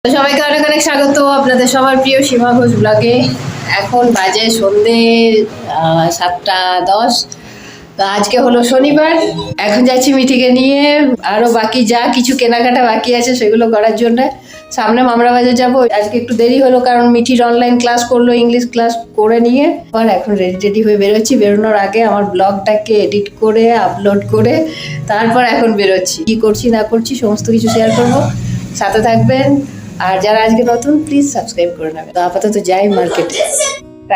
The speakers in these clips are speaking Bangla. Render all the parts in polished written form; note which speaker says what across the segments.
Speaker 1: সবাইকে অনেক অনেক স্বাগত আপনাদের সবার প্রিয় সীমা ঘোষ ব্লগে। এখন বাজে সন্ধে 7:10। তো আজকে হলো শনিবার। এখন যাচ্ছি মিঠিকে নিয়ে আরো বাকি যা কিছু কেনাকাটা বাকি আছে সেগুলো করার জন্য সামনে মামরা বাজার যাবো। আজকে একটু দেরি হলো কারণ মিঠির অনলাইন ক্লাস করলো, ইংলিশ ক্লাস করে নিয়ে আর এখন রেডি হয়ে বেরোচ্ছি। বেরোনোর আগে আমার ব্লগটাকে এডিট করে আপলোড করে তারপর এখন বেরোচ্ছি। কি করছি না করছি সমস্ত কিছু শেয়ার করবো, সাথে থাকবেন। আর যারা আজকে নতুন প্লিজ সাবস্ক্রাইব করে নেবেন। তো আপাতত যাই মার্কেটে।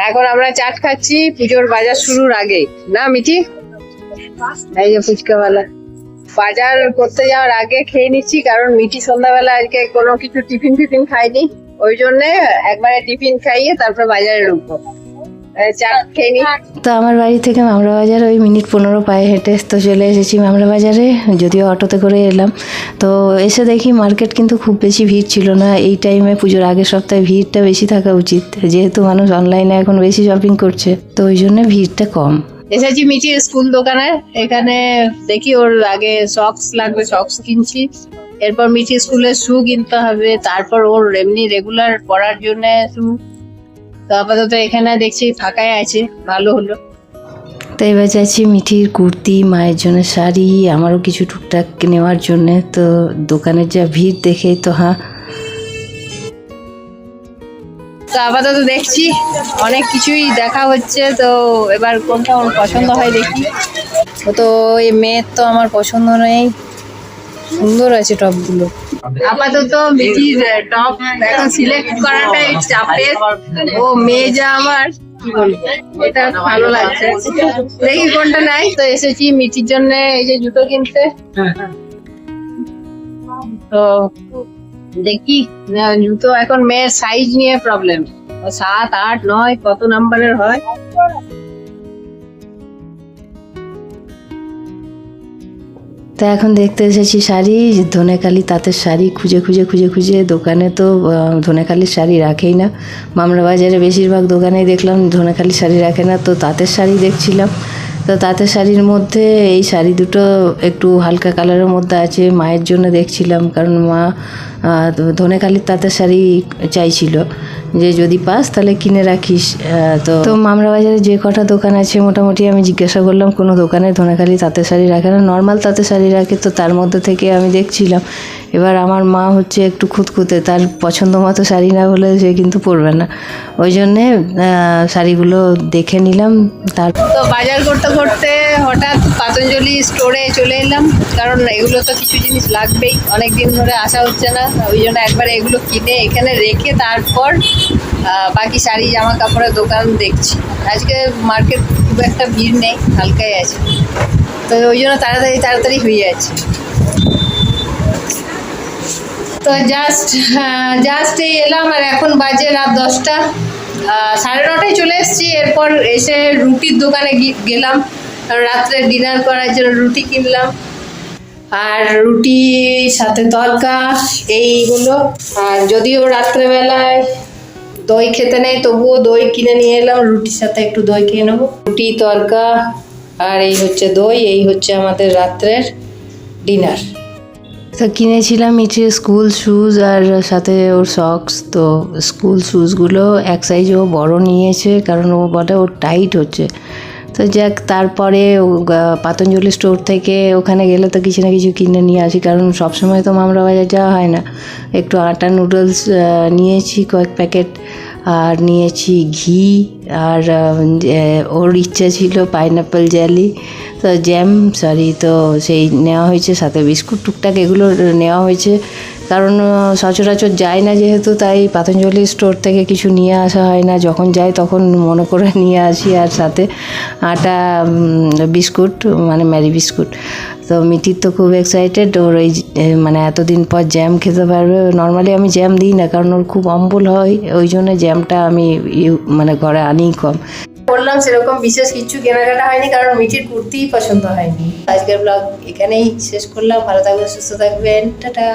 Speaker 1: এখন আমরা চাট খাচ্ছি পুজোর বাজার শুরুর আগে, না মিঠি? এই যে ফুচকাওয়ালা বাজার করতে যাওয়ার আগে খেয়ে নিচ্ছি, কারণ মিঠি সন্ধ্যাবেলা আজকে কোনো কিছু টিফিন খাইনি, ওই জন্য একবারে টিফিন খাইয়ে তারপর বাজারে ঢুকবো। চাট খেয়ে নি।
Speaker 2: তো আমার বাড়ি থেকে মামরা বাজার ওই মিনিট 15 পায়ে হেঁটে তো চলে এসেছি মামরা বাজারে, যদিও অটোতে করে এলাম। তো এসে দেখি মার্কেট কিন্তু খুব বেশি ভিড় ছিল না। এই টাইমে পুজোর আগের সপ্তাহে ভিড়টা বেশি থাকা উচিত, যেহেতু মানুষ অনলাইনে এখন বেশি শপিং করছে, তো ওই জন্য ভিড়টা কম।
Speaker 1: এসেছি মিঠির স্কুল দোকানে। এখানে দেখি ওর আগে সক্স লাগবে, সক্স কিনছি। এরপর মিঠি স্কুলের শু কিনতে হবে, তারপর ওর এমনি রেগুলার পড়ার জন্য শু। তো আপাতত এখানে দেখছি ফাঁকাই আছে, ভালো হলো।
Speaker 2: তো এবার যাচ্ছি মিঠির কুর্তি, মায়ের জন্য শাড়ি, আমারও কিছু টুকটাক নেওয়ার জন্যে। তো দোকানের যা ভিড় দেখে তো
Speaker 1: তো আপাতত দেখছি অনেক কিছুই দেখা হচ্ছে, তো এবার কোনটা আমার পছন্দ হয় দেখি। তো এই মেয়ের তো আমার পছন্দ নেই, সুন্দর আছে টপগুলো। আপাতত মিঠির টপ এখন সিলেক্ট করাটাই চাপের। ও মেয়ে যা আমার, কি বলবো, এটা ভালো লাগছে, দেখি কোনটা নাই। তো এসেছি মিঠির জন্য এই যে জুতো কিনতে। তো দেখি জুতো, এখন মেয়ের সাইজ নিয়ে প্রবলেম, 7, 8, 9 কত নাম্বারের হয়।
Speaker 2: তা এখন দেখতে এসেছি শাড়ি, ধনেখালি তাঁতের শাড়ি খুঁজে দোকানে তো ধনেখালির শাড়ি রাখেই না। মামরা বাজারে বেশিরভাগ দোকানেই দেখলাম ধনেখালির শাড়ি রাখে না, তো তাঁতের শাড়ি দেখছিলাম। তো তাঁতের শাড়ির মধ্যে এই শাড়ি দুটো একটু হালকা কালারের মধ্যে আছে, মায়ের জন্য দেখছিলাম, কারণ মা ধনেখালির তাঁতের শাড়ি চাইছিল, যে যদি পাস তাহলে কিনে রাখিস। তো মামরা বাজারে যে কটা দোকান আছে মোটামুটি আমি জিজ্ঞাসা করলাম, কোনো দোকানে ধনেখালি তাঁতের শাড়ি রাখে না, নর্মাল তাঁতের শাড়ি রাখে। তো তার মধ্যে থেকে আমি দেখছিলাম। এবার আমার মা হচ্ছে একটু খুঁতখুঁতে, তার পছন্দ মতো শাড়ি না হলে সে কিন্তু পরবে না, ওই জন্যে শাড়িগুলো দেখে নিলাম।
Speaker 1: তো বাজার করতে করতে হঠাৎ পাতঞ্জলি স্টোরে চলে এলাম, কারণ এগুলো তো কিছু জিনিস লাগবেই, অনেকদিন ধরে আসা হচ্ছে না, ওই জন্য একবারে এগুলো কিনে এখানে রেখে তারপর বাকি শাড়ি জামা কাপড়ের দোকান দেখছি। আজকে মার্কেট খুব একটা ভিড় নেই, হালকাই আছে, তো ওই জন্য তাড়াতাড়ি হয়ে যাচ্ছে। তো জাস্ট এই এলাম, আর এখন বাজে রাত 10টা, 9:30 চলে এসেছি। এরপর এসে রুটির দোকানে গেলাম, রাত্রে ডিনার করার জন্য রুটি কিনলাম, আর রুটি সাথে তড়কা এইগুলো। আর যদিও রাত্রেবেলায় দই খেতে নেই, তবুও দই কিনে নিয়ে এলাম, রুটির সাথে একটু দই খেয়ে নেবো। রুটি তড়কা আর এই হচ্ছে দই, এই হচ্ছে আমাদের রাত্রের ডিনার।
Speaker 2: তো কিনেছিলাম মিঠির স্কুল শ্যুজ আর সাথে ওর সক্স। তো স্কুল শ্যুজগুলো এক সাইজ ও বড় নিয়েছে, কারণ ও বলে ওর টাইট হচ্ছে। তো যাক, তারপরে পাতঞ্জলি স্টোর থেকে ওখানে গেলে তো কিছু না কিছু কিনে নিয়ে আসি, কারণ সবসময় তো মামরা বাজার যাওয়া হয় না। একটু আটা নুডলস নিয়েছি কয়েক প্যাকেট, আর নিয়েছি ঘি, আর ওর ইচ্ছা ছিল পাইনাপেল জেলি, তো তো সেই নেওয়া হয়েছে, সাথে বিস্কুট টুকটাক এগুলো নেওয়া হয়েছে, কারণ সচরাচর যায় না যেহেতু, তাই পাতঞ্জলি স্টোর থেকে কিছু নিয়ে আসা হয় না, যখন যাই তখন মনে করে নিয়ে আসি। আর সাথে আটা বিস্কুট, মানে ম্যারি বিস্কুট। তো মিঠির তো খুব এক্সাইটেড, ওর এই মানে এতদিন পর জ্যাম খেতে পারবে। নর্মালি আমি জ্যাম দিই না, কারণ ওর খুব অম্বল হয়, ওই জন্য জ্যামটা আমি মানে ঘরে আনিই কম।
Speaker 1: বললাম সেরকম বিশেষ কিছু কেনাকাটা হয়নি, কারণ মিঠির কুর্তিই পছন্দ হয়নি। আজকের ব্লগ এখানেই শেষ করলাম, ভালো থাকবেন, সুস্থ থাকবেন, টাটা।